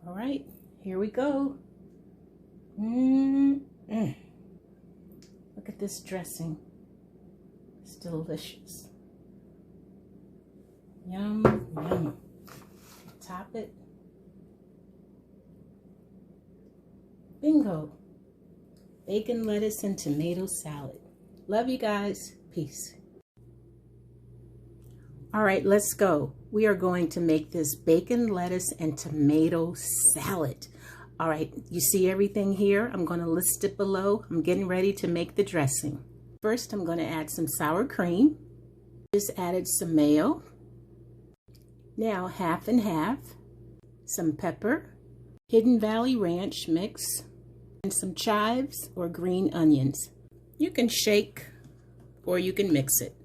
All right, here we go. Look at this dressing. It's delicious. Yum, yum. Top it. Bingo. Bacon, lettuce, and tomato salad. Love you guys. Peace. All right, let's go. We are going to make this bacon, lettuce, and tomato salad. All right, you see everything here? I'm going to list it below. I'm getting ready to make the dressing. First, I'm going to add some sour cream. Just added some mayo. Now, half and half. Some pepper, Hidden Valley Ranch mix, and some chives or green onions. You can shake or you can mix it.